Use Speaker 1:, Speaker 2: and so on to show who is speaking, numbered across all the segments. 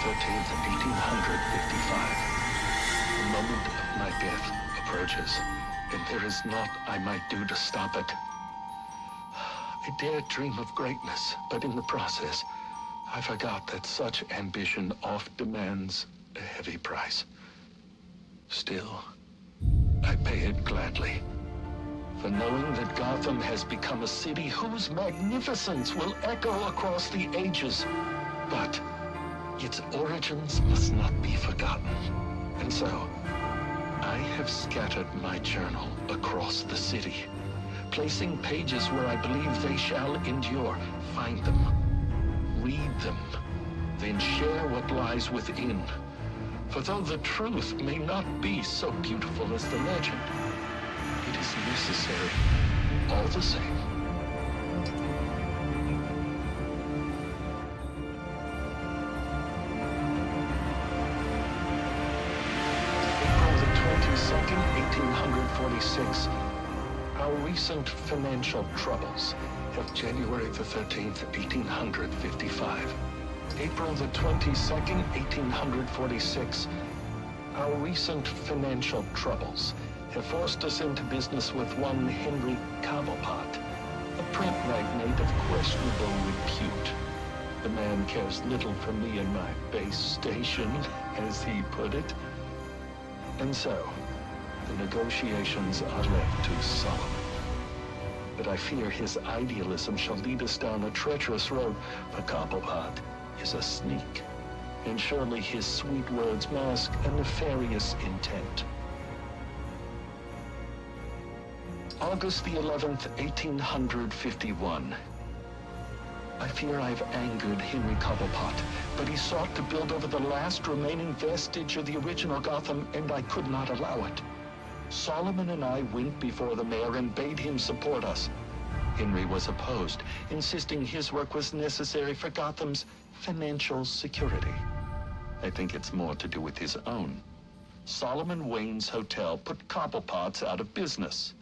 Speaker 1: 13th, 1855. The moment of my death approaches, and there is naught I might do to stop it. I dared dream of greatness, but in the process, I forgot that such ambition oft demands a heavy price. Still, I pay it gladly. For knowing that Gotham has become a city whose magnificence will echo across the ages. But its origins must not be forgotten. And so, I have scattered my journal across the city, placing pages where I believe they shall endure. Find them, read them, then share what lies within. For though the truth may not be so beautiful as the legend, it is necessary all the same. April the 22nd, 1846. Our recent financial troubles have January the 13th, 1855. April the 22nd, 1846. Our recent financial troubles have forced us into business with one Henry Cobblepot, a print magnate of questionable repute. The man cares little for me and my base station, as he put it. And so, the negotiations are left to Solomon. But I fear his idealism shall lead us down a treacherous road, for Cobblepot is a sneak, and surely his sweet words mask a nefarious intent. August the 11th, 1851. I fear I've angered Henry Cobblepot, but he sought to build over the last remaining vestige of the original Gotham, and I could not allow it. Solomon and I went before the mayor and bade him support us. Henry was opposed, insisting his work was necessary for Gotham's financial security. I think it's more to do with his own. Solomon Wayne's hotel put Cobblepots out of business.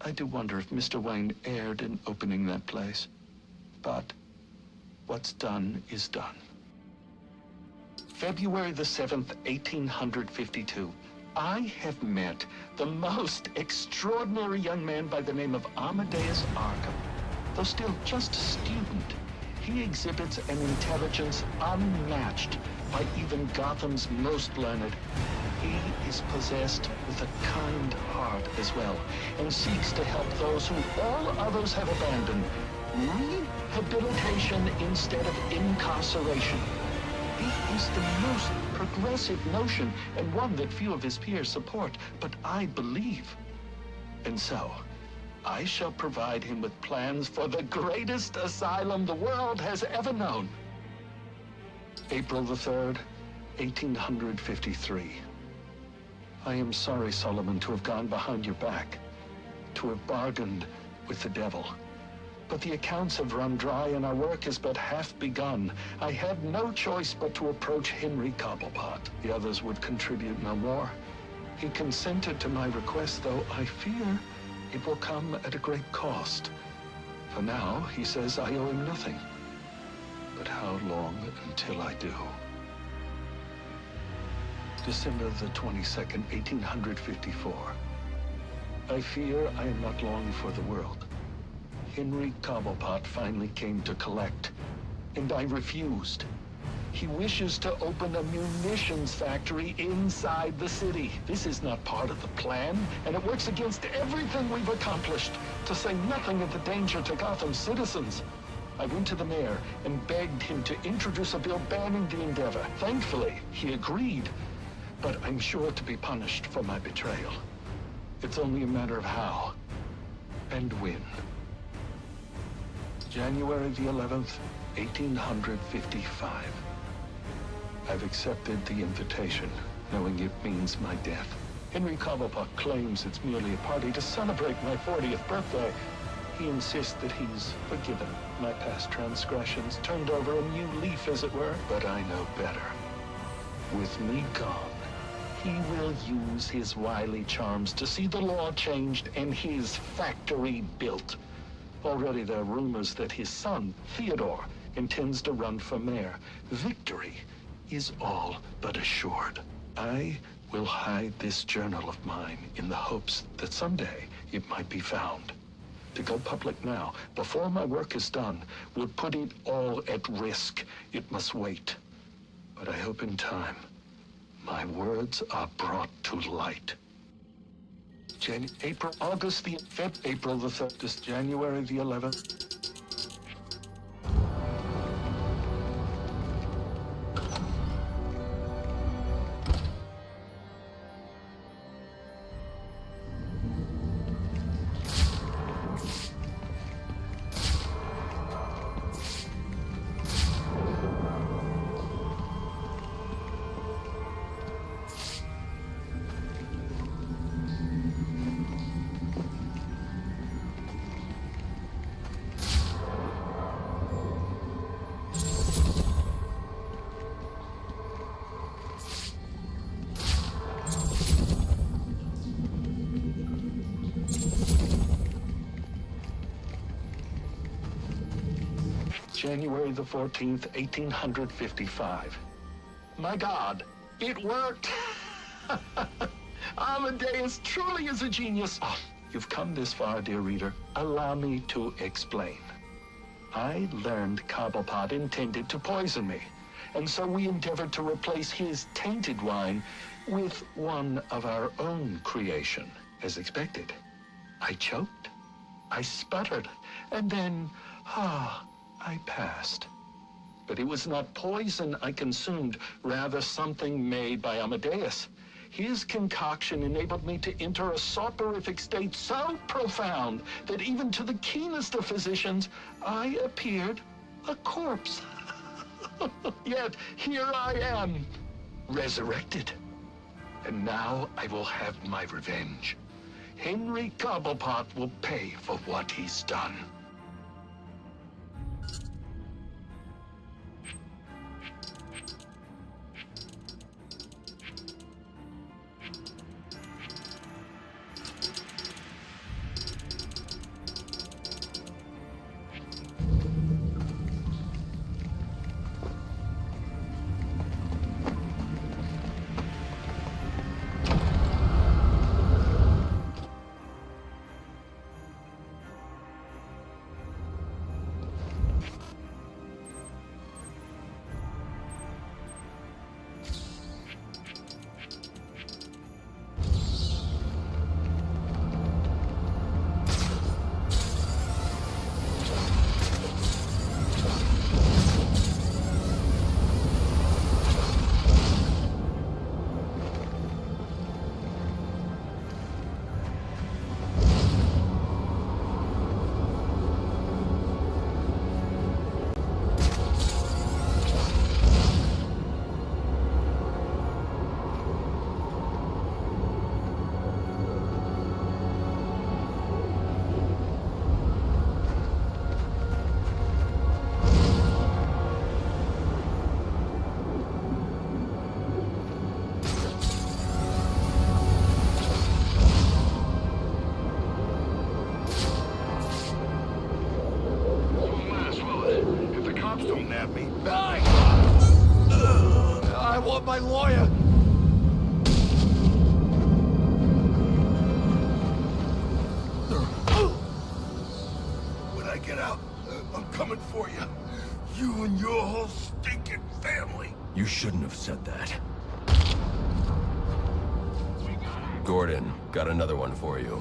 Speaker 1: I do wonder if Mr. Wayne erred in opening that place. But what's done is done. February the 7th, 1852. I have met the most extraordinary young man by the name of Amadeus Arkham. Though still just a student, he exhibits an intelligence unmatched by even Gotham's most learned. He is possessed with a kind heart as well, and seeks to help those who all others have abandoned. Rehabilitation instead of incarceration. It is the most progressive notion, and one that few of his peers support, but I believe. And so, I shall provide him with plans for the greatest asylum the world has ever known. April the 3rd, 1853. I am sorry, Solomon, to have gone behind your back, to have bargained with the devil. But the accounts have run dry, and our work is but half begun. I had no choice but to approach Henry Cobblepot. The others would contribute no more. He consented to my request, though I fear it will come at a great cost. For now, he says I owe him nothing. But how long until I do? December the 22nd, 1854. I fear I am not long for the world. Henry Cobblepot finally came to collect, and I refused. He wishes to open a munitions factory inside the city. This is not part of the plan, and it works against everything we've accomplished, to say nothing of the danger to Gotham's citizens. I went to the mayor and begged him to introduce a bill banning the endeavor. Thankfully, he agreed, but I'm sure to be punished for my betrayal. It's only a matter of how and when. January the 11th, 1855. I've accepted the invitation, knowing it means my death. Henry Cobblepot claims it's merely a party to celebrate my 40th birthday. He insists that he's forgiven my past transgressions, turned over a new leaf, as it were. But I know better. With me gone, he will use his wily charms to see the law changed and his factory built. Already there are rumors that his son, Theodore, intends to run for mayor. Victory is all but assured. I will hide this journal of mine in the hopes that someday it might be found. To go public now, before my work is done, would put it all at risk. It must wait. But I hope in time, my words are brought to light. August the 5th, April the 3rd, January the 11th. January the 14th, 1855. My God, it worked! Amadeus truly is a genius. Oh, you've come this far, dear reader. Allow me to explain. I learned Cobblepot intended to poison me, and so we endeavored to replace his tainted wine with one of our own creation. As expected, I choked, I sputtered, and then, I passed. But it was not poison I consumed, rather something made by Amadeus. His concoction enabled me to enter a soporific state so profound that even to the keenest of physicians, I appeared a corpse. Yet here I am, resurrected. And now I will have my revenge. Henry Cobblepot will pay for what he's done.
Speaker 2: Don't nab me. I want my lawyer. When I get out, I'm coming for you. You and your whole stinking family.
Speaker 3: You shouldn't have said that. Gordon, got another one for you.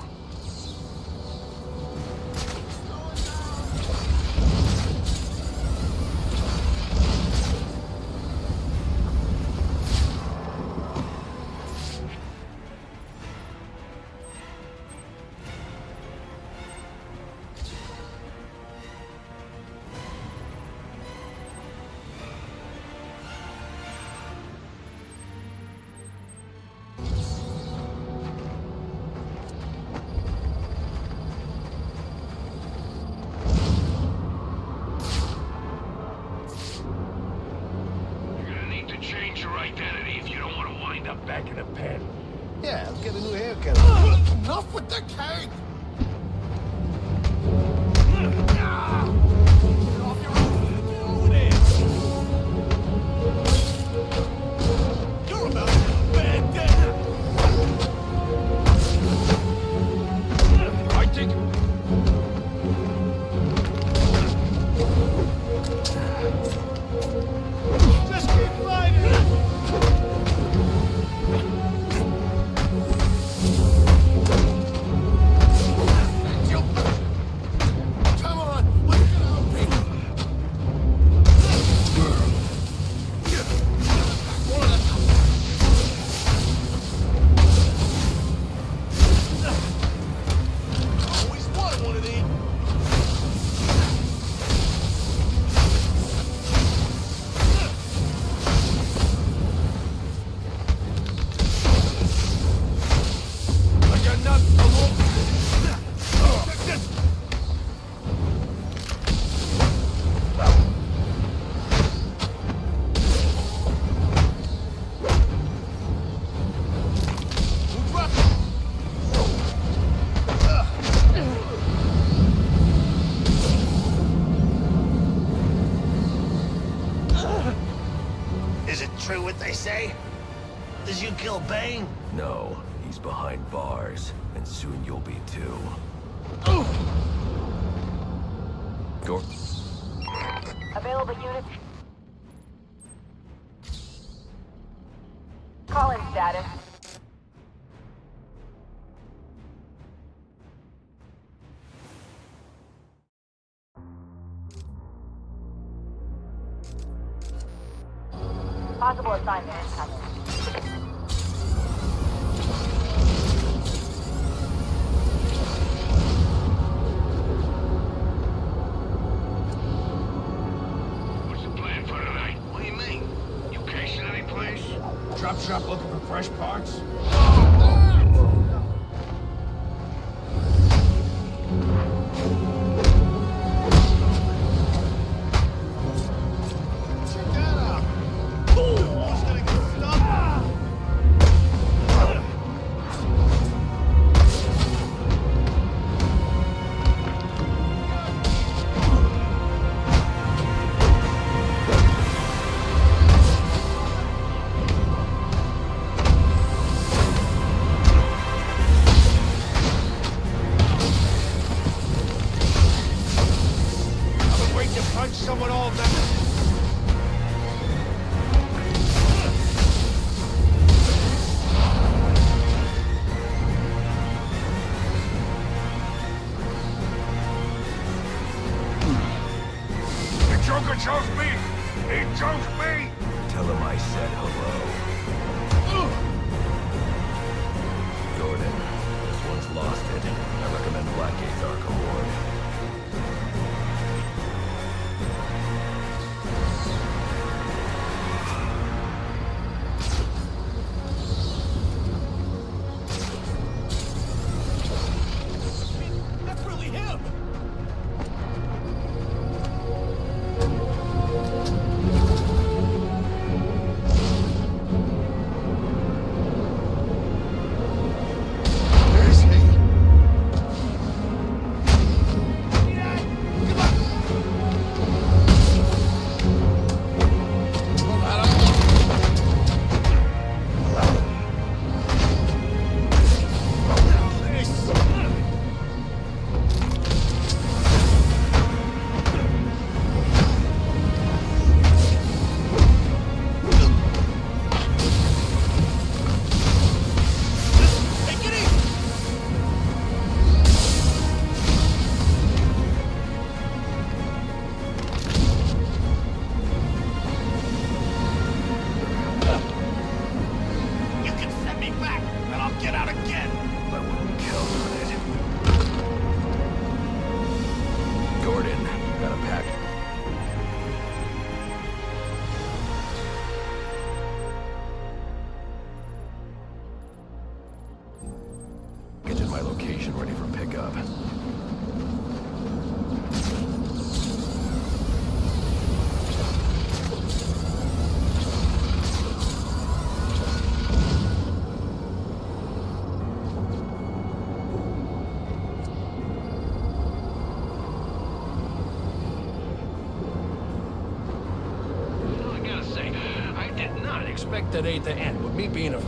Speaker 4: they say? Did you kill Bane?
Speaker 3: No, he's behind bars, and soon you'll be too. Door.
Speaker 5: Available units. Call in status. Possible assignment incoming.
Speaker 2: What's the plan for tonight?
Speaker 4: What do you mean? You casing any place?
Speaker 2: Drop shop looking for fresh parts? Punch someone all night. The Joker chose me! He chose me!
Speaker 3: Tell him I said hello. Gordon, this one's lost it. I recommend Blackgate's Arkham Ward. Ready for pickup.
Speaker 2: I gotta say, I did not expect that day to end with me being a...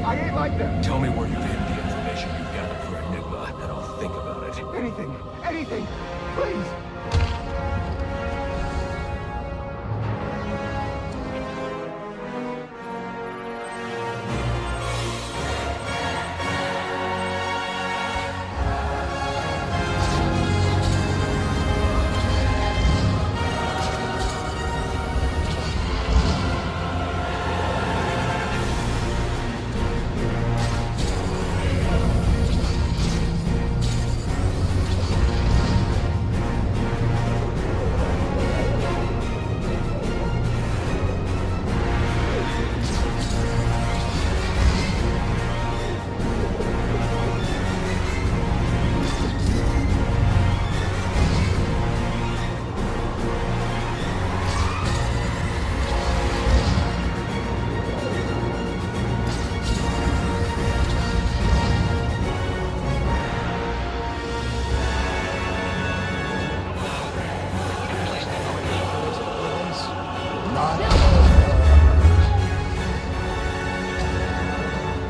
Speaker 6: I ain't like that.
Speaker 3: Tell me where you've hidden the information you've gathered for Enigma, and I'll think about it.
Speaker 6: Anything, anything, please.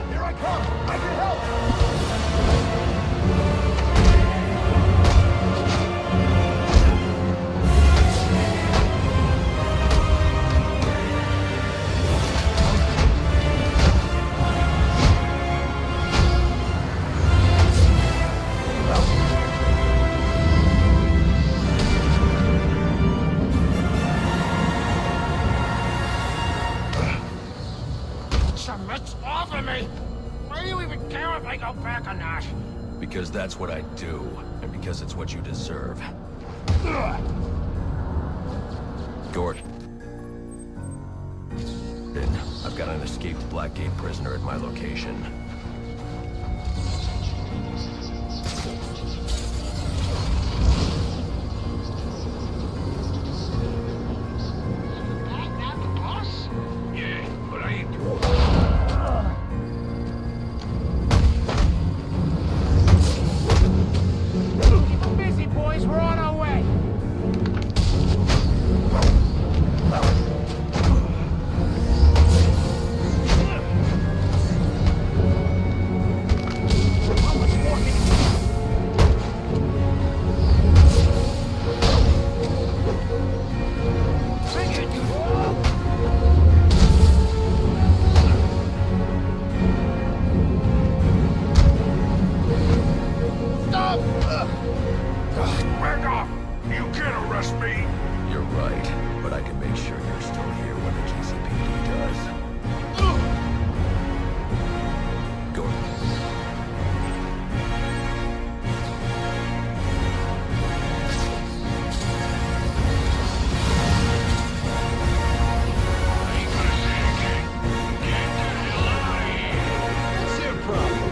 Speaker 6: Here I come. I can help.
Speaker 4: Submits off of me! Why do you even care if I go back or not?
Speaker 3: Because that's what I do, and because it's what you deserve. Gordon. I've got an escaped Blackgate prisoner at my location.
Speaker 4: Not the boss? Yeah, but I ain't...
Speaker 6: Keep them busy, boys. We're on our way. How much more can you... Bring it, dude. Stop!
Speaker 4: Back off! You can't arrest me!
Speaker 3: You're right, but I can make sure you're still here when the GCPD does. Gordon.
Speaker 4: I ain't gonna say it again. Get the hell out of here!
Speaker 6: What's your problem?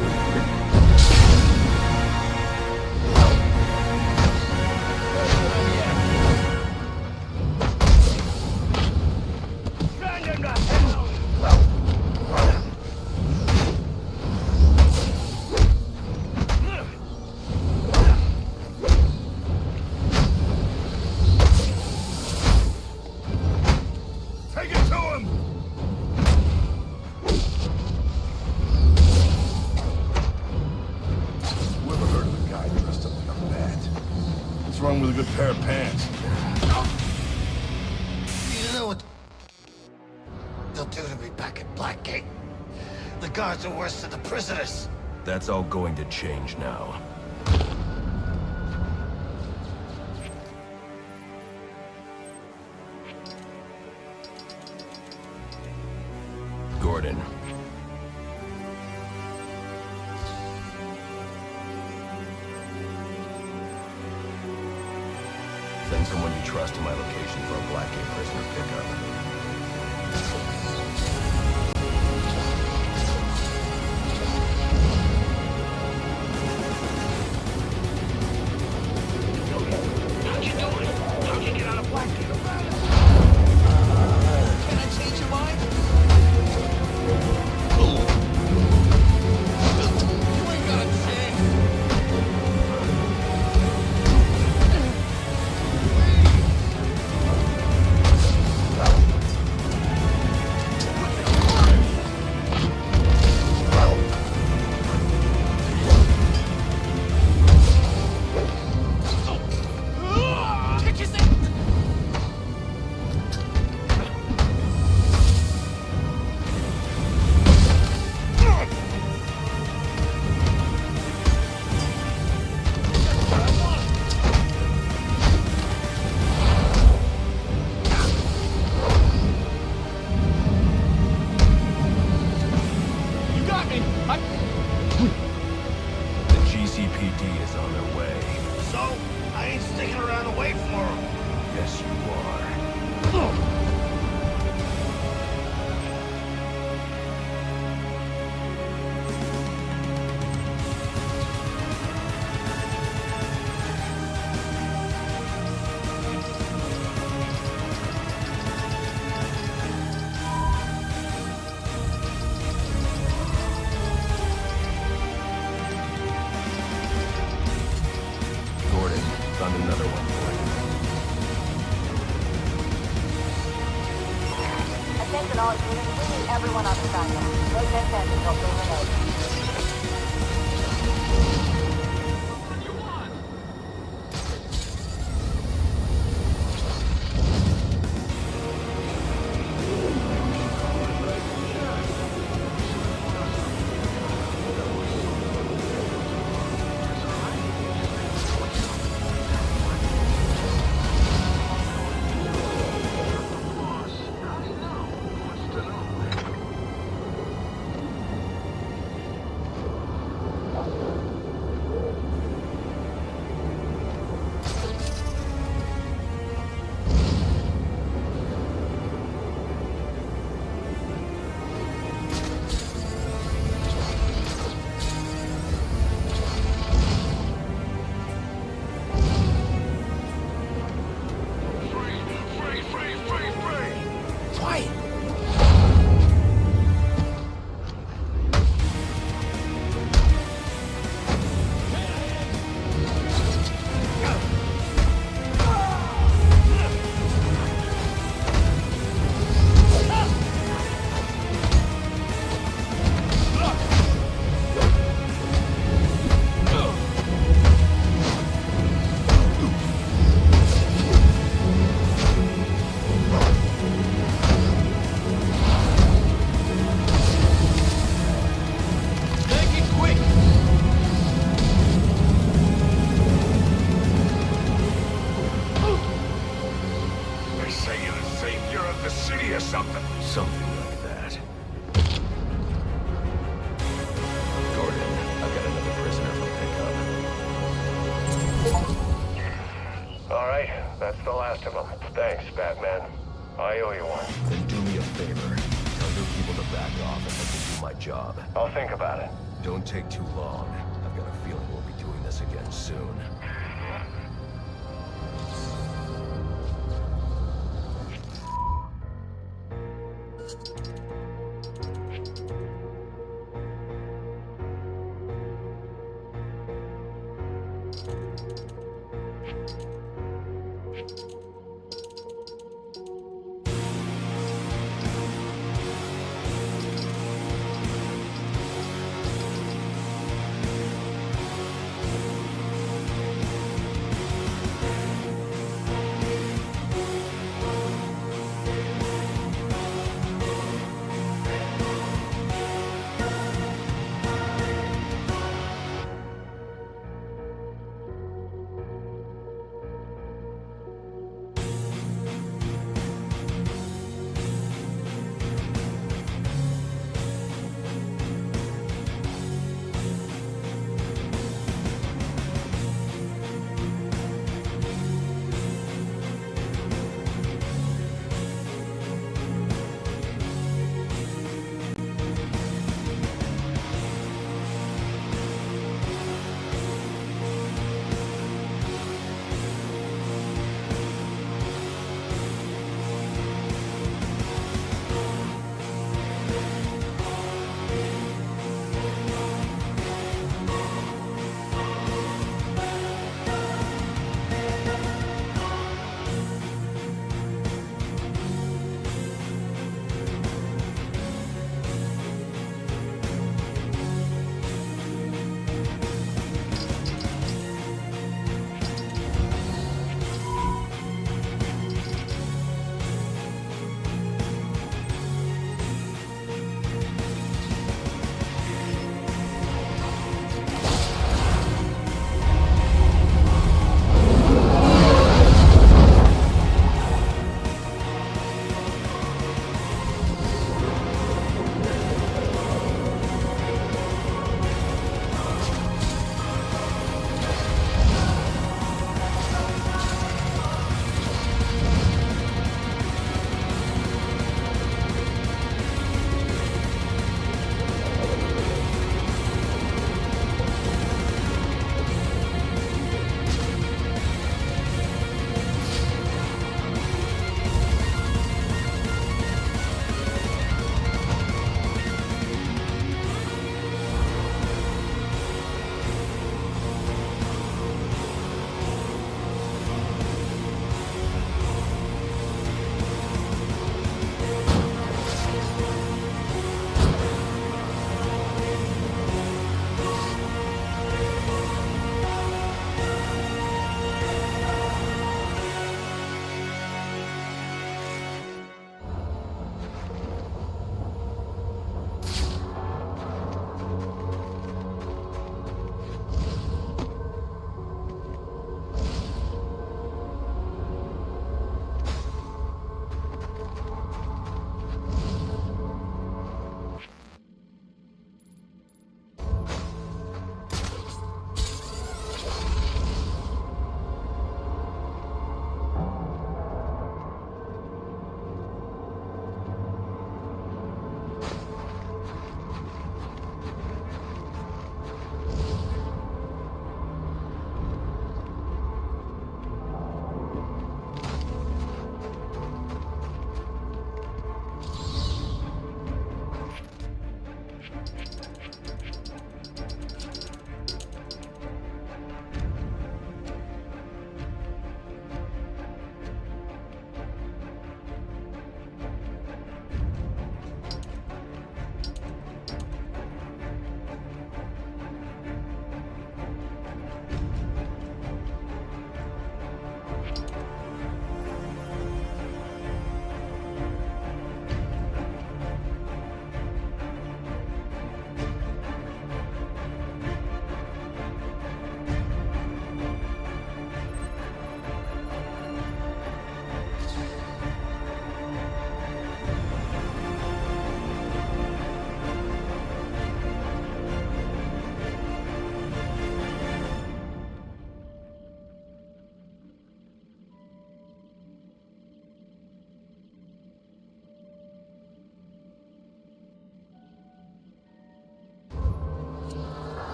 Speaker 6: Send him to hell!
Speaker 2: Take it to him! Whoever heard of a guy dressed up like a bat? What's wrong with a good pair of pants?
Speaker 4: You know what they'll do to me back at Blackgate? The guards are worse than the prisoners.
Speaker 3: That's all going to change now. Gordon. Send someone you trust to my location for a Blackgate prisoner pickup.
Speaker 4: How'd you do it? How'd you get out of Blackgate? Can I change your mind? You ain't got a chance.
Speaker 3: The GCPD is on their way.
Speaker 4: So, I ain't sticking around to wait for them.
Speaker 3: Yes, you are. Gordon, found another one for you.
Speaker 5: Attention all units, we need everyone on assignment. No detention until further notice.
Speaker 4: Quiet! Make it quick!
Speaker 2: They say you're the savior of the city or something.
Speaker 3: Something like that. Gordon, I've got another prisoner for pickup.
Speaker 7: All right, that's the last of them. Thanks, Batman. I owe you one.
Speaker 3: Then do me a favor. Tell your people to back off and let me do my job.
Speaker 7: I'll think about it.
Speaker 3: Don't take too long. I've got a feeling we'll be doing this again soon.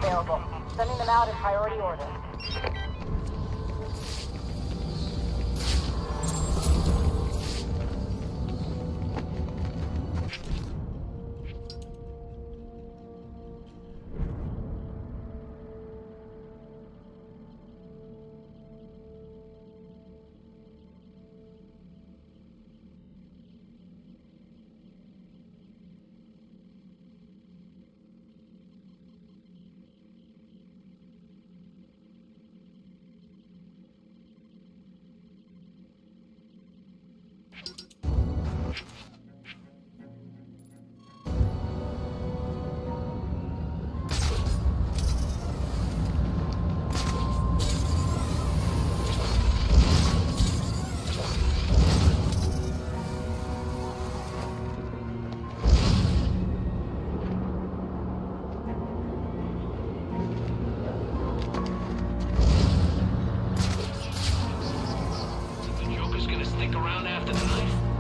Speaker 5: available. Sending them out in priority order.
Speaker 8: The Joker's gonna stick around after the knife?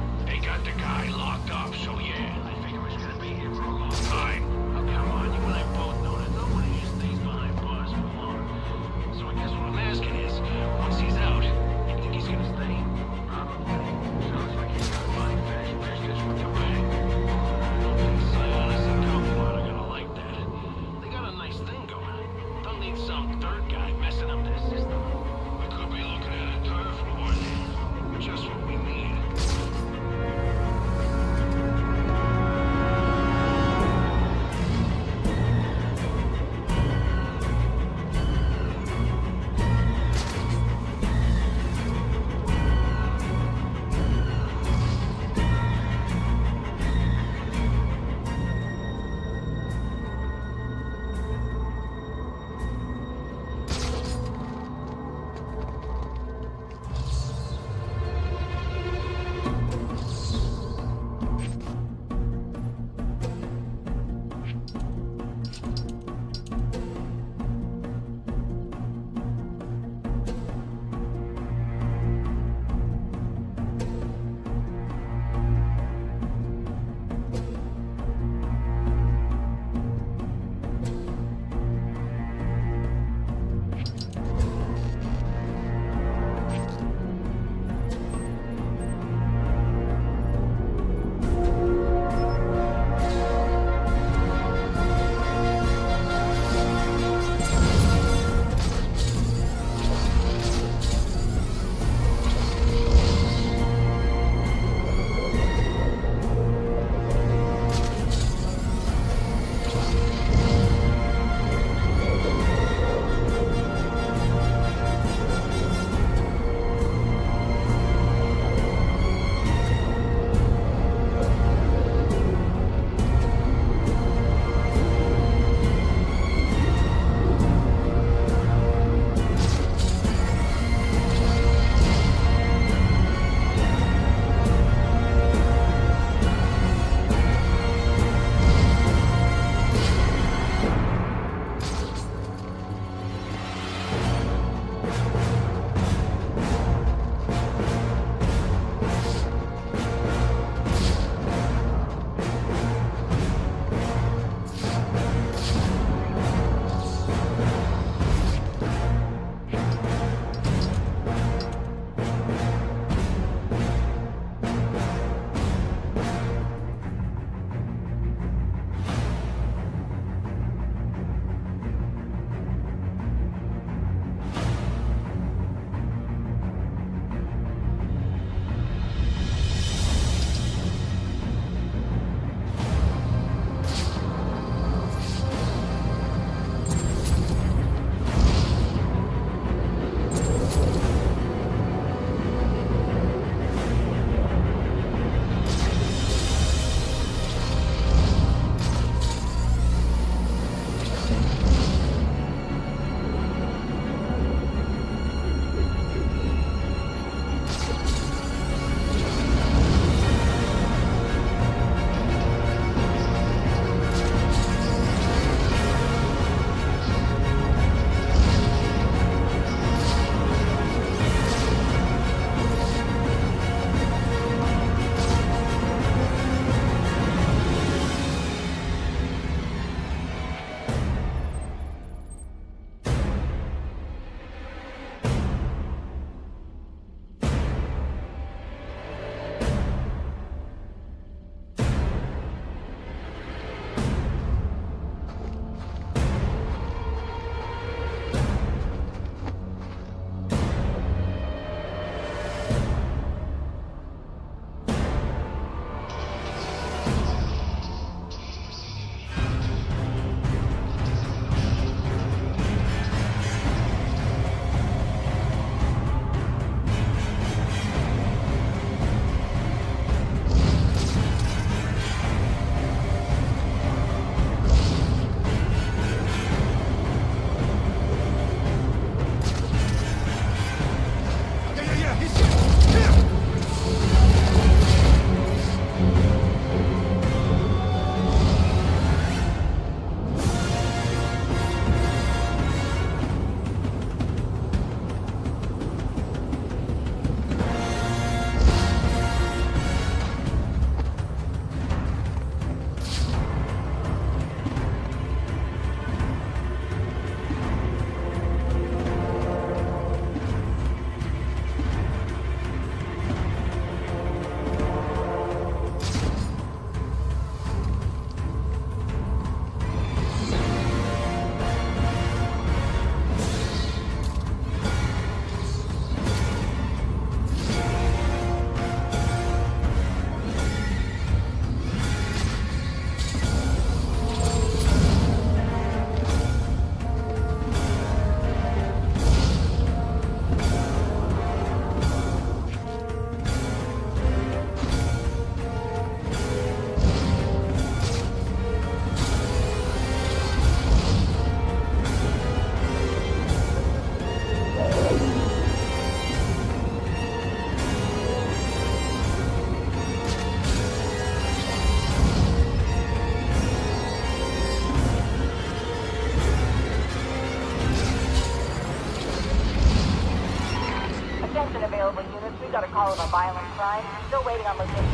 Speaker 5: Attention available units. We got a call of a violent crime. Still waiting on location.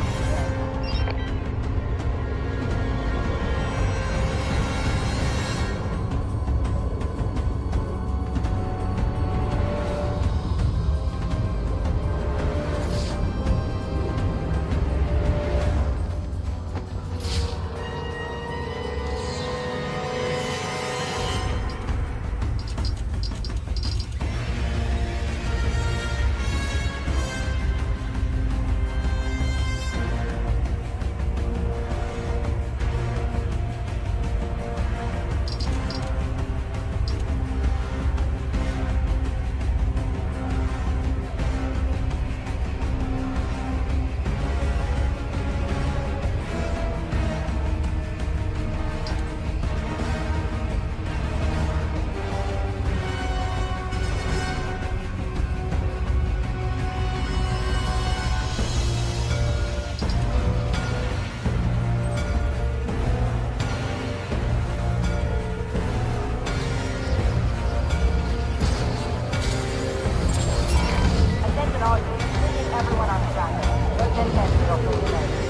Speaker 5: Attention all units. We need everyone on assignment. No 10-10 until further notice.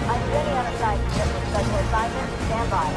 Speaker 5: I'm ready on assignment. Special assignment. Stand by.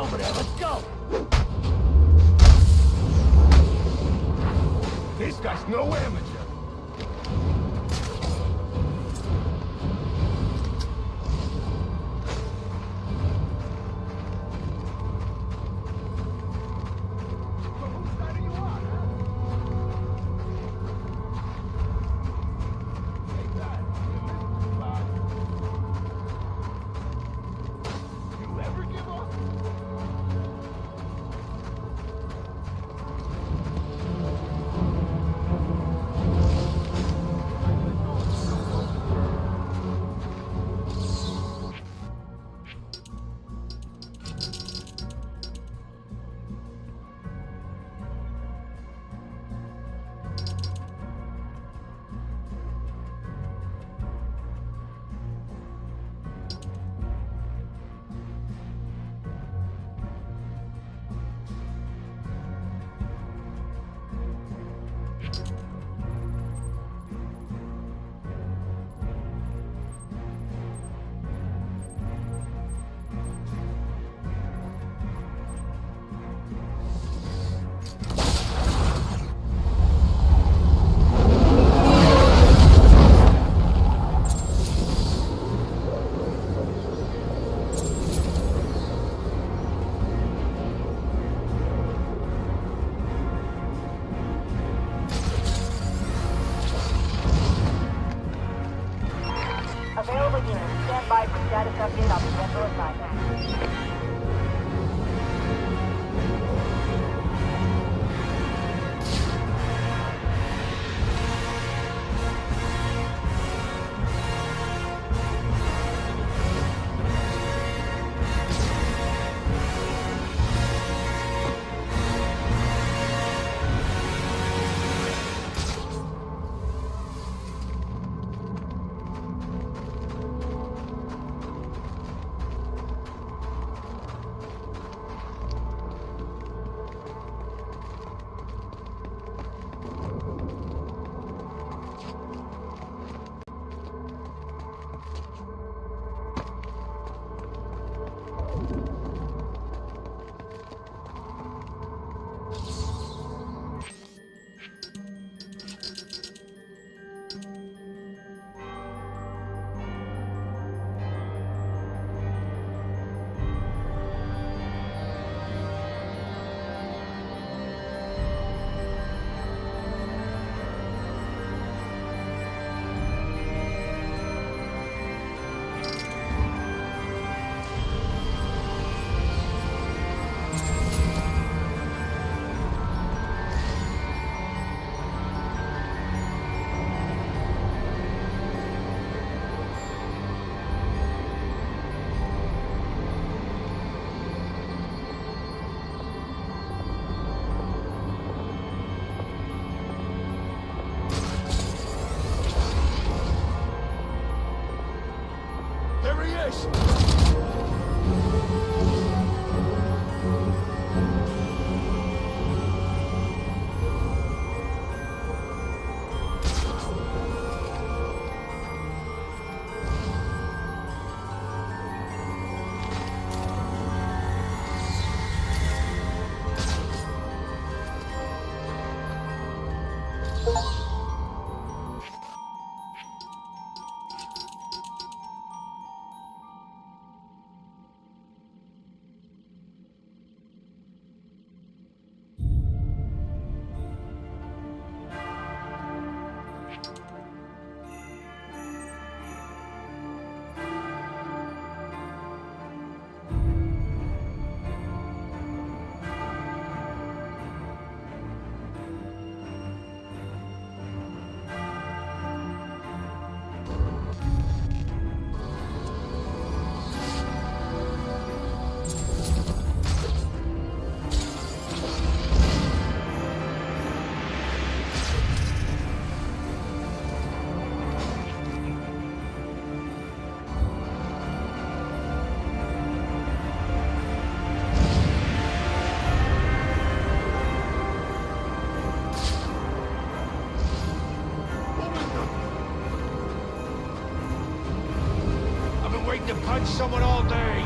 Speaker 6: over there. Let's go. This guy's no amateur.
Speaker 5: Available units, stand by for status update on potential assignment.
Speaker 6: There he is!
Speaker 2: Waiting to punch someone all day.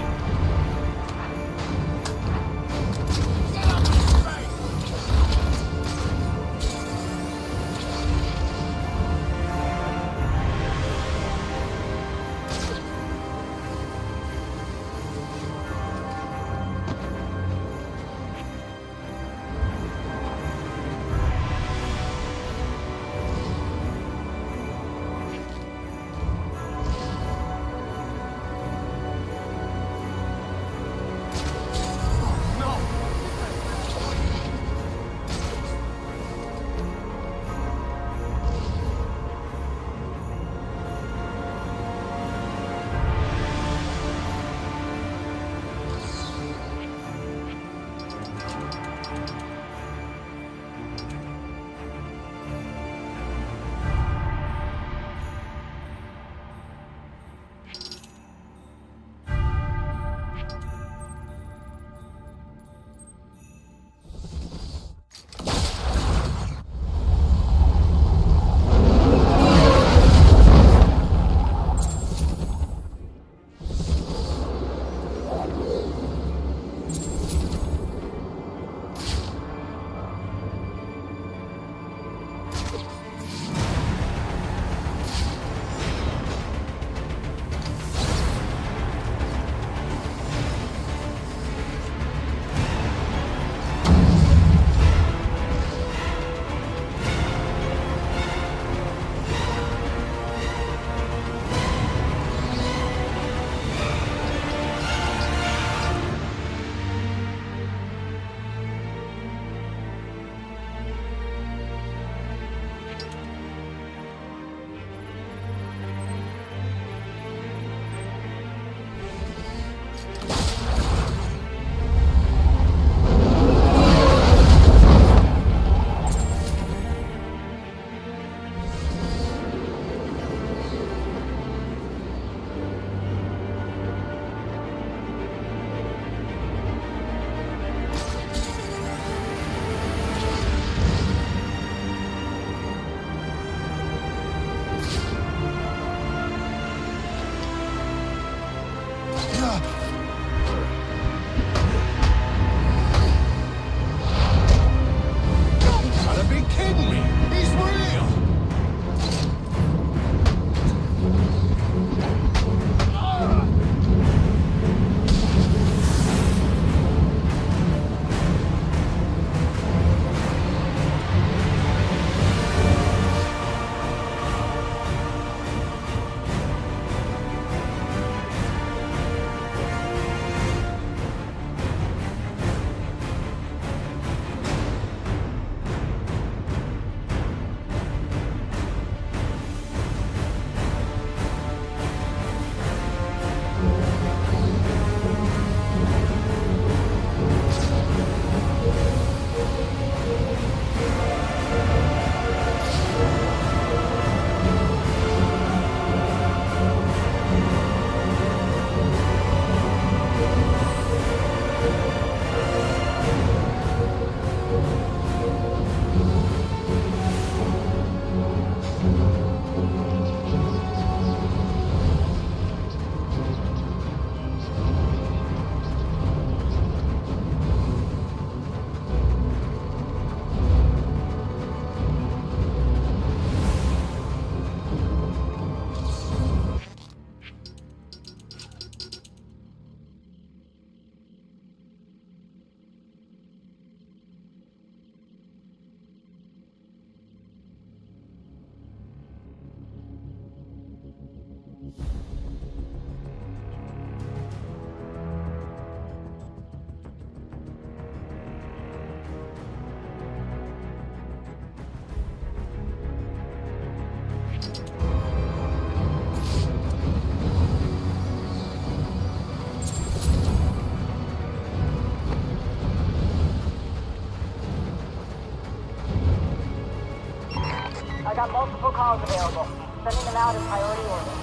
Speaker 5: files available. Sending them out in priority order.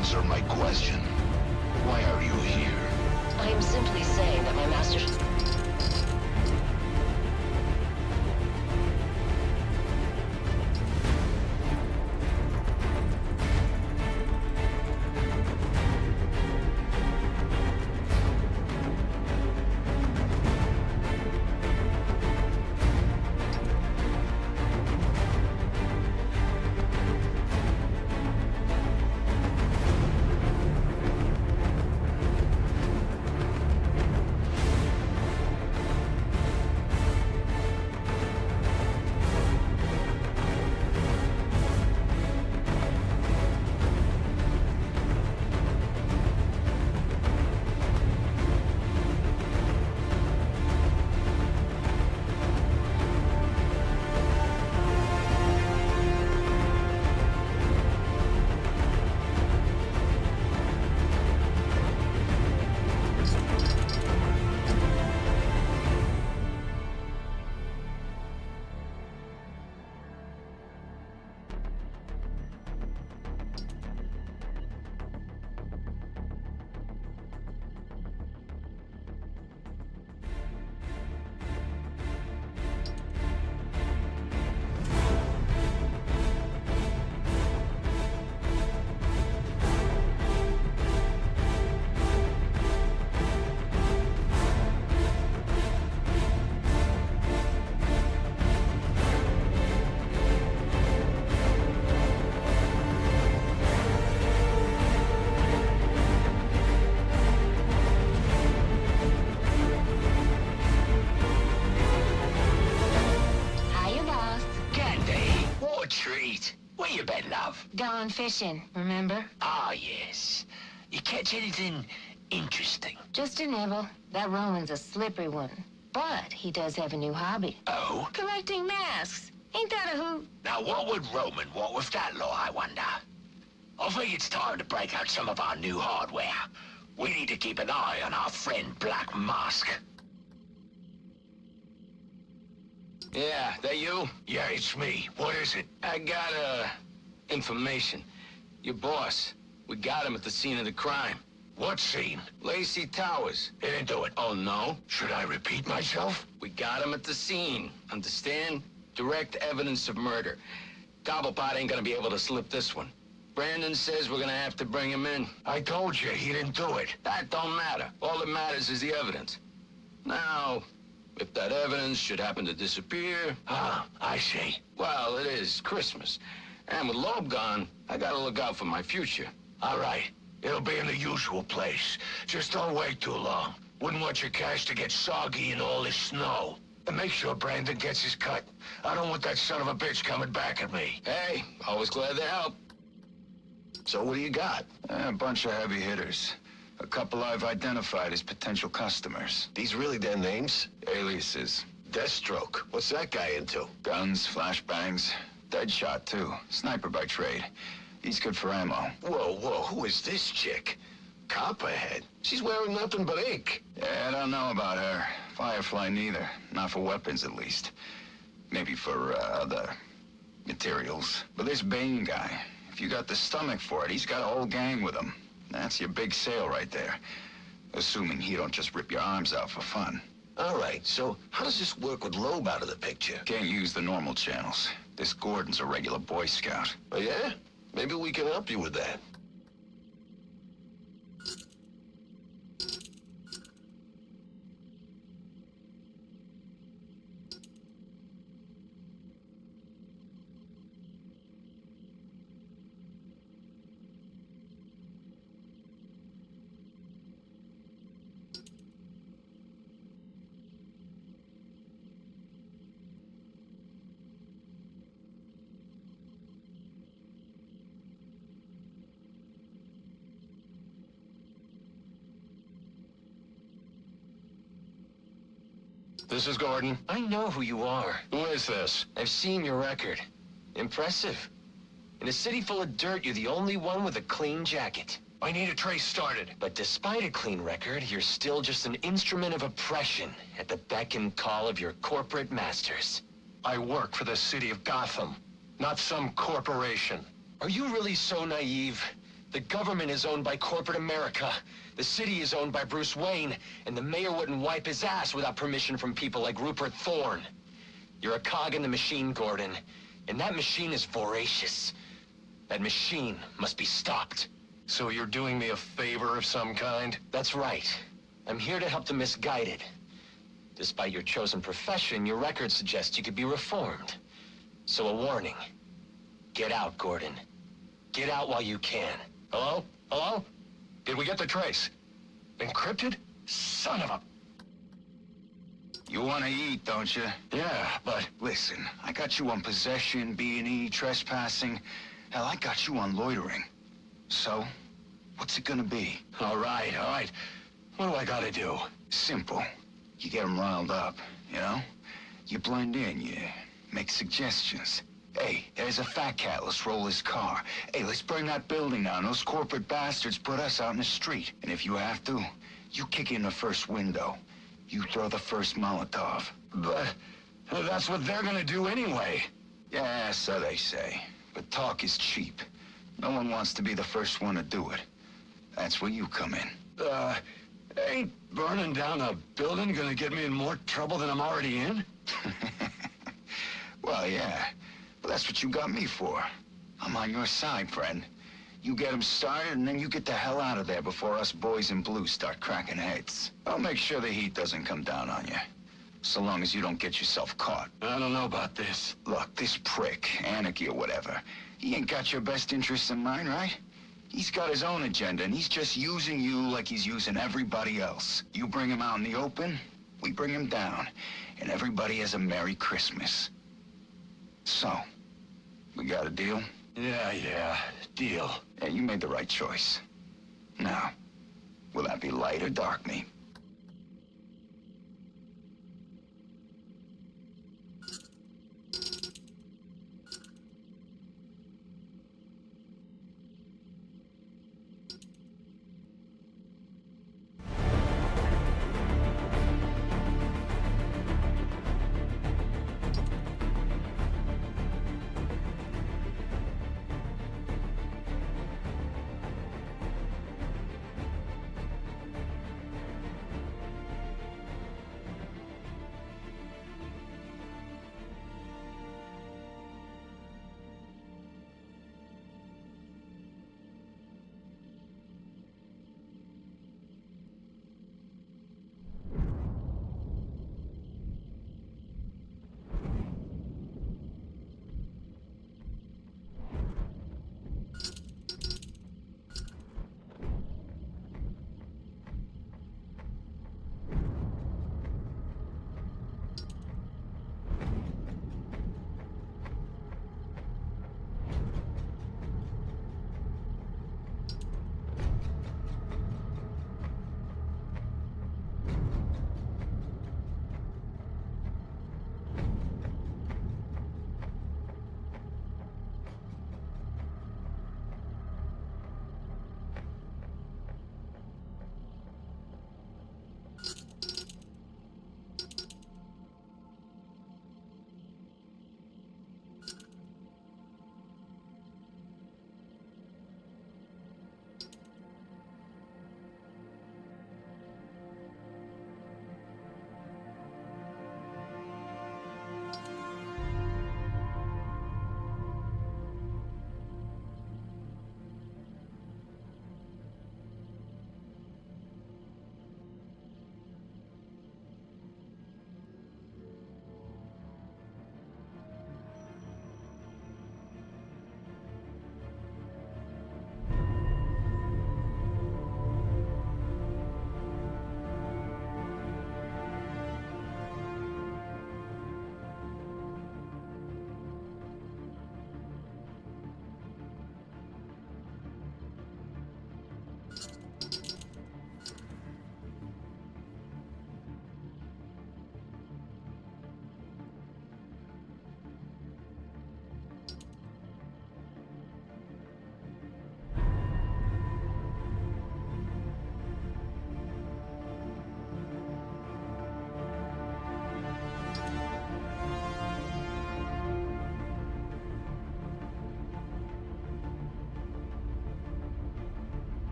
Speaker 2: Answer my question. Why are you here?
Speaker 8: I am simply saying that my master...
Speaker 9: you been, love?
Speaker 8: Gone fishing, remember?
Speaker 9: Ah, yes. You catch anything interesting?
Speaker 8: Just a nibble. That Roman's a slippery one. But he does have a new hobby.
Speaker 9: Oh?
Speaker 8: Collecting masks. Ain't that a hoot?
Speaker 9: Now, what would Roman want with that law, I wonder? I think it's time to break out some of our new hardware. We need to keep an eye on our friend Black Mask.
Speaker 10: Yeah, that you?
Speaker 9: Yeah, it's me. What is it?
Speaker 10: I got, information. Your boss. We got him at the scene of the crime.
Speaker 9: What scene?
Speaker 10: Lacey Towers.
Speaker 9: He didn't do it.
Speaker 10: Oh, no?
Speaker 9: Should I repeat myself?
Speaker 10: We got him at the scene. Understand? Direct evidence of murder. Cobblepot ain't gonna be able to slip this one. Brandon says we're gonna have to bring him in.
Speaker 9: I told you, he didn't do it.
Speaker 10: That don't matter. All that matters is the evidence. Now, if that evidence should happen to disappear...
Speaker 9: Ah, I see.
Speaker 10: Well, it is Christmas. And with Loeb gone, I gotta look out for my future.
Speaker 9: All right. It'll be in the usual place. Just don't wait too long. Wouldn't want your cash to get soggy in all this snow. And make sure Brandon gets his cut. I don't want that son of a bitch coming back at me.
Speaker 10: Hey, always glad to help.
Speaker 9: So what do you got?
Speaker 11: A bunch of heavy hitters. A couple I've identified as potential customers.
Speaker 9: These really their names?
Speaker 11: Aliases.
Speaker 9: Deathstroke. What's that guy into?
Speaker 11: Guns, flashbangs. Deadshot, too. Sniper by trade. He's good for ammo.
Speaker 9: Whoa, who is this chick? Copperhead? She's wearing nothing but ink.
Speaker 11: Yeah, I don't know about her. Firefly neither. Not for weapons, at least. Maybe for, other materials. But this Bane guy, if you got the stomach for it, he's got a whole gang with him. That's your big sale right there. Assuming he don't just rip your arms out for fun.
Speaker 9: All right, so how does this work with Loeb out of the picture?
Speaker 11: Can't use the normal channels. This Gordon's a regular Boy Scout.
Speaker 9: Oh, yeah? Maybe we can help you with that. This is Gordon.
Speaker 10: I know who you are.
Speaker 9: Who is this?
Speaker 10: I've seen your record. Impressive. In a city full of dirt, you're the only one with a clean jacket.
Speaker 9: I need a trace started.
Speaker 10: But despite a clean record, you're still just an instrument of oppression at the beck and call of your corporate masters.
Speaker 9: I work for the city of Gotham, not some corporation.
Speaker 10: Are you really so naive? The government is owned by corporate America. The city is owned by Bruce Wayne, and the mayor wouldn't wipe his ass without permission from people like Rupert Thorne. You're a cog in the machine, Gordon, and that machine is voracious. That machine must be stopped.
Speaker 9: So you're doing me a favor of some kind?
Speaker 10: That's right. I'm here to help the misguided. Despite your chosen profession, your record suggests you could be reformed. So a warning. Get out, Gordon. Get out while you can.
Speaker 9: Hello? Hello? Did we get the trace? Encrypted? Son of a...
Speaker 11: You want to eat, don't you?
Speaker 9: Yeah, but...
Speaker 11: Listen, I got you on possession, B&E, trespassing. Hell, I got you on loitering. So, what's it gonna be?
Speaker 9: All right. What do I gotta do?
Speaker 11: Simple. You get them riled up, you know? You blend in, you make suggestions. Hey, there's a fat cat, let's roll his car. Hey, let's burn that building down. Those corporate bastards put us out in the street. And if you have to, you kick in the first window. You throw the first Molotov.
Speaker 9: But that's what they're gonna do anyway.
Speaker 11: Yeah, so they say. But talk is cheap. No one wants to be the first one to do it. That's where you come in.
Speaker 9: Ain't burning down a building gonna get me in more trouble than I'm already in?
Speaker 11: Well, yeah. But that's what you got me for. I'm on your side, friend. You get them started, and then you get the hell out of there before us boys in blue start cracking heads. I'll make sure the heat doesn't come down on you. So long as you don't get yourself caught.
Speaker 9: I don't know about this.
Speaker 11: Look, this prick, Anarchy or whatever, he ain't got your best interests in mind, right? He's got his own agenda, and he's just using you like he's using everybody else. You bring him out in the open, we bring him down, and everybody has a Merry Christmas. So, we got a deal? Yeah. Deal. Yeah, you made the right choice. Now, will that be light or dark meat?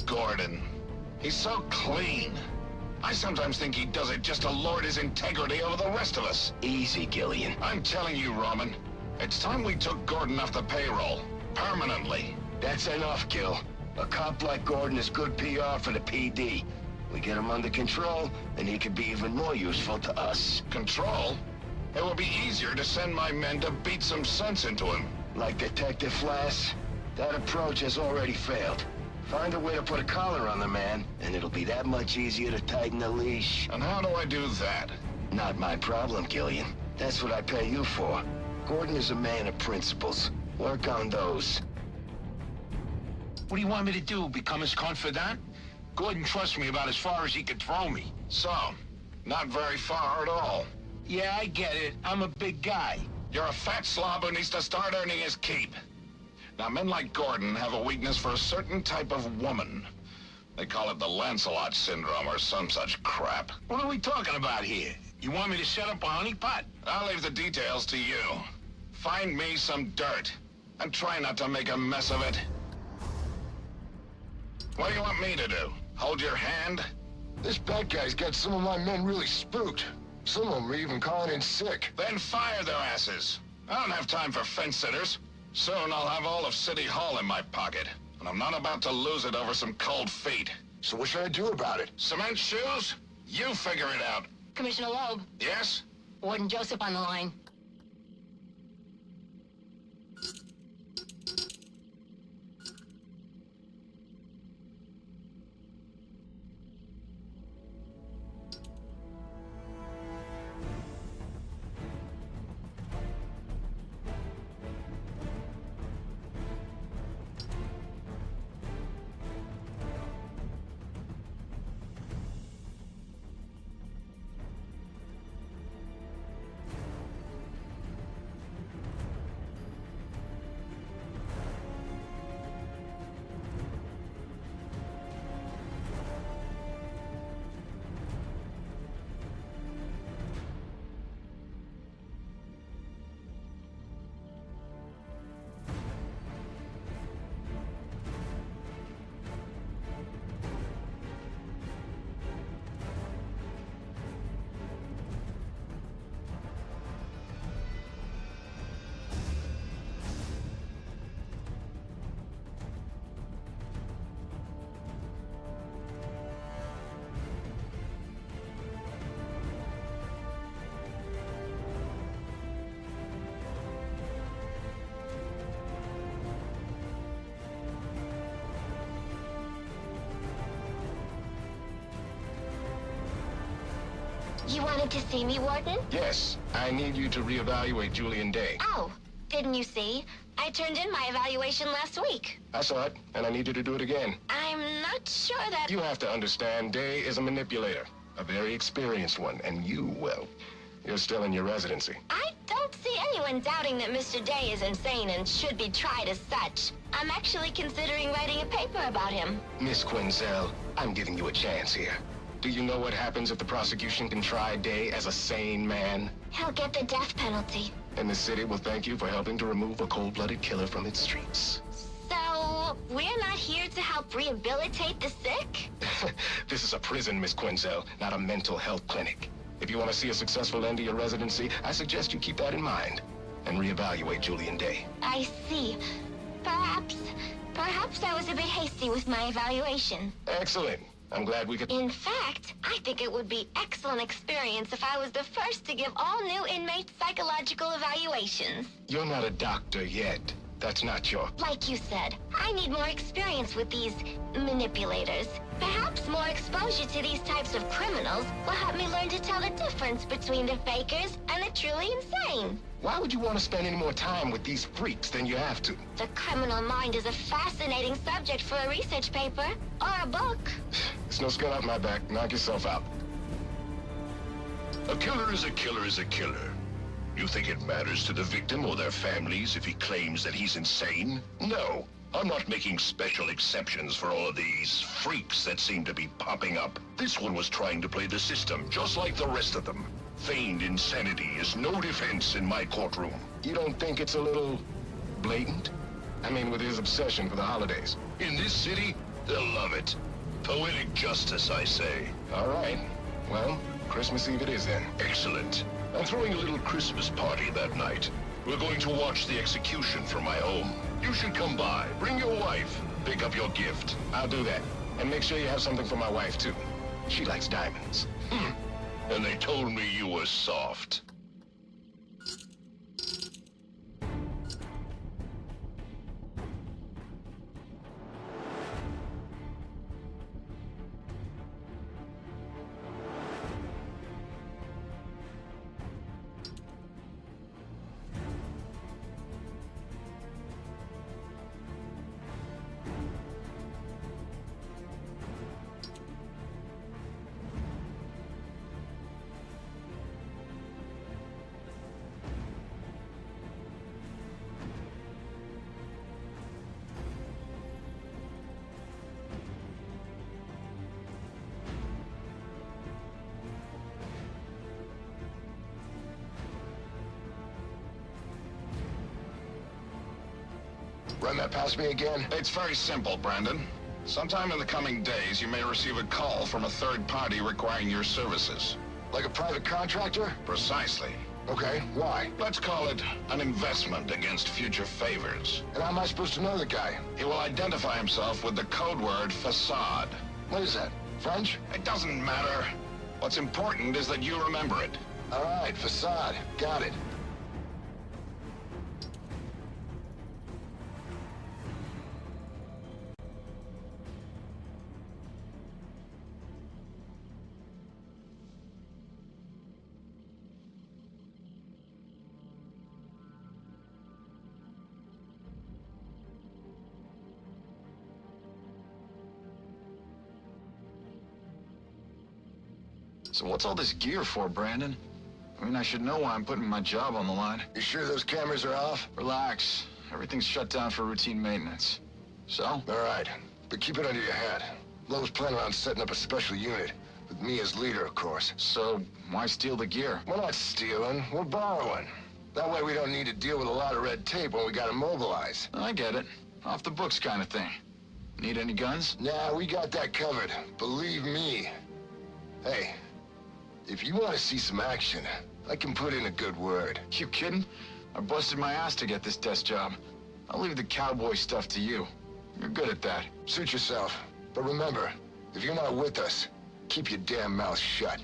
Speaker 9: Gordon. He's so clean. I sometimes think he does it just to lord his integrity over the rest of us.
Speaker 11: Easy, Gillian.
Speaker 9: I'm telling you, Roman, it's time we took Gordon off the payroll. Permanently.
Speaker 10: That's enough, Gil. A cop like Gordon is good PR for the PD. We get him under control, then he could be even more useful to us.
Speaker 9: Control? It will be easier to send my men to beat some sense into him.
Speaker 10: Like Detective Flass?
Speaker 9: That approach has already failed. Find a way to put a collar on the man, and it'll be that much easier to tighten the leash.
Speaker 2: And how do I do that?
Speaker 9: Not my problem, Gillian. That's what I pay you for. Gordon is a man of principles. Work on those.
Speaker 12: What do you want me to do, become his confidant? Gordon trusts me about as far as he could throw me.
Speaker 2: So, not very far at all.
Speaker 12: Yeah, I get it. I'm a big guy.
Speaker 2: You're a fat slob who needs to start earning his keep. Now, men like Gordon have a weakness for a certain type of woman. They call it the Lancelot syndrome or some such crap.
Speaker 12: What are we talking about here? You want me to set up a honeypot?
Speaker 2: I'll leave the details to you. Find me some dirt, and try not to make a mess of it. What do you want me to do? Hold your hand?
Speaker 9: This bad guy's got some of my men really spooked. Some of them are even calling in sick.
Speaker 2: Then fire their asses. I don't have time for fence-sitters. Soon I'll have all of City Hall in my pocket, and I'm not about to lose it over some cold feet.
Speaker 9: So what should I do about it?
Speaker 2: Cement shoes? You figure it out.
Speaker 8: Commissioner Loeb,
Speaker 2: Yes?
Speaker 8: Warden Joseph on the line. You wanted to see me, Warden?
Speaker 9: Yes, I need you to reevaluate Julian Day.
Speaker 8: Oh, didn't you see? I turned in my evaluation last week.
Speaker 9: I saw it, and I need you to do it again.
Speaker 8: I'm not sure that...
Speaker 9: You have to understand, Day is a manipulator. A very experienced one, and you, well, you're still in your residency.
Speaker 8: I don't see anyone doubting that Mr. Day is insane and should be tried as such. I'm actually considering writing a paper about him.
Speaker 9: Miss Quinzel, I'm giving you a chance here. Do you know what happens if the prosecution can try Day as a sane man?
Speaker 8: He'll get the death penalty.
Speaker 9: And the city will thank you for helping to remove a cold-blooded killer from its streets.
Speaker 8: So, we're not here to help rehabilitate the sick?
Speaker 9: This is a prison, Miss Quinzel, not a mental health clinic. If you want to see a successful end to your residency, I suggest you keep that in mind and reevaluate Julian Day.
Speaker 8: I see. Perhaps I was a bit hasty with my evaluation.
Speaker 9: Excellent. I'm glad we could...
Speaker 8: In fact, I think it would be excellent experience if I was the first to give all new inmates psychological evaluations.
Speaker 9: You're not a doctor yet. That's not your...
Speaker 8: Like you said, I need more experience with these manipulators. Perhaps more exposure to these types of criminals will help me learn to tell the difference between the fakers and the truly insane.
Speaker 9: Why would you want to spend any more time with these freaks than you have to?
Speaker 8: The criminal mind is a fascinating subject for a research paper or a book.
Speaker 9: There's no skin off my back. Knock yourself out.
Speaker 12: A killer is a killer is a killer. You think it matters to the victim or their families if he claims that he's insane? No. I'm not making special exceptions for all of these freaks that seem to be popping up. This one was trying to play the system, just like the rest of them. Feigned insanity is no defense in my courtroom.
Speaker 9: You don't think it's a little blatant? I mean, with his obsession for the holidays.
Speaker 12: In this city, they'll love it. Poetic justice, I say.
Speaker 9: All right. Well, Christmas Eve it is then.
Speaker 12: Excellent. I'm throwing a little Christmas party that night. We're going to watch the execution from my home. You should come by. Bring your wife. Pick up your gift.
Speaker 9: I'll do that. And make sure you have something for my wife, too. She likes diamonds.
Speaker 12: And they told me you were soft.
Speaker 2: that past me again? It's very simple, Brandon. Sometime in the coming days, you may receive a call from a third party requiring your services. Like a private contractor? Precisely. Okay, why? Let's call it an investment against future favors. And how am I supposed to know the guy? He will identify himself with the code word facade. What is that? French? It doesn't matter. What's important is that you remember it. All right, facade. Got it.
Speaker 11: So what's all this gear for, Brandon? I mean, I should know why I'm putting my job on the line.
Speaker 2: You sure those cameras are off?
Speaker 11: Relax. Everything's shut down for routine maintenance. So?
Speaker 2: All right, but keep it under your hat. Lowe's planning on setting up a special unit, with me as leader, of course.
Speaker 11: So, why steal the gear?
Speaker 2: We're not stealing, we're borrowing. That way we don't need to deal with a lot of red tape when we gotta mobilize.
Speaker 11: I get it. Off the books kind of thing. Need any guns?
Speaker 2: Nah, we got that covered. Believe me. Hey, if you want to see some action, I can put in a good word.
Speaker 11: You kidding? I busted my ass to get this desk job. I'll leave the cowboy stuff to you. You're good at that.
Speaker 2: Suit yourself. But remember, if you're not with us, keep your damn mouth shut.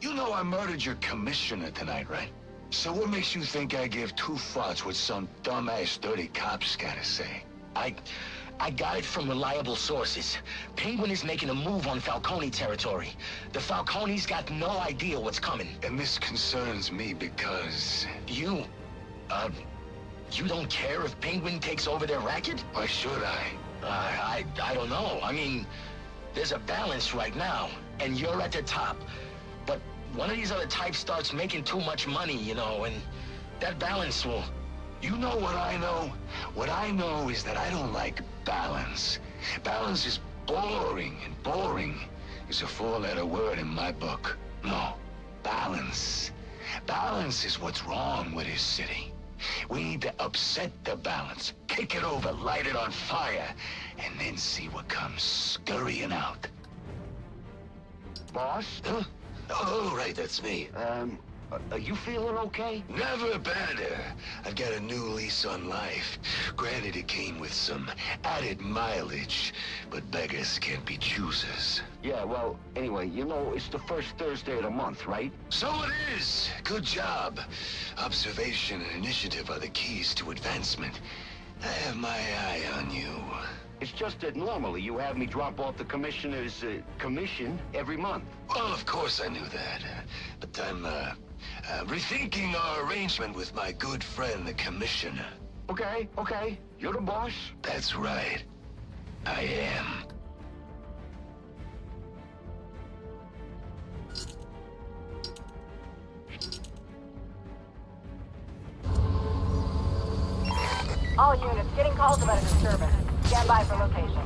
Speaker 9: You know I murdered your commissioner tonight, right? So what makes you think I give two fucks what some dumbass dirty cop's gotta say?
Speaker 10: I got it from reliable sources. Penguin is making a move on Falcone territory. The Falcone's got no idea what's coming.
Speaker 9: And this concerns me because...
Speaker 10: You don't care if Penguin takes over their racket?
Speaker 9: Why should I?
Speaker 10: I don't know. I mean, there's a balance right now, and you're at the top. But one of these other types starts making too much money, you know, and that balance will...
Speaker 9: You know what I know? What I know is that I don't like balance. Balance is boring, and boring is a four-letter word in my book. No, balance. Balance is what's wrong with this city. We need to upset the balance, kick it over, light it on fire, and then see what comes scurrying out.
Speaker 11: Boss?
Speaker 9: Huh? Oh, right, that's me.
Speaker 11: Are you feeling okay?
Speaker 9: Never better. I've got a new lease on life. Granted, it came with some added mileage, but beggars can't be choosers.
Speaker 11: Yeah, well, anyway, you know, it's the first Thursday of the month, right?
Speaker 9: So it is. Good job. Observation and initiative are the keys to advancement. I have my eye on you.
Speaker 11: It's just that normally you have me drop off the commissioner's commission every month.
Speaker 9: Well, of course I knew that. But I'm rethinking our arrangement with my good friend, the commissioner.
Speaker 11: Okay. You're the boss?
Speaker 9: That's right. I am.
Speaker 5: All units getting calls about a disturbance. Stand by for location.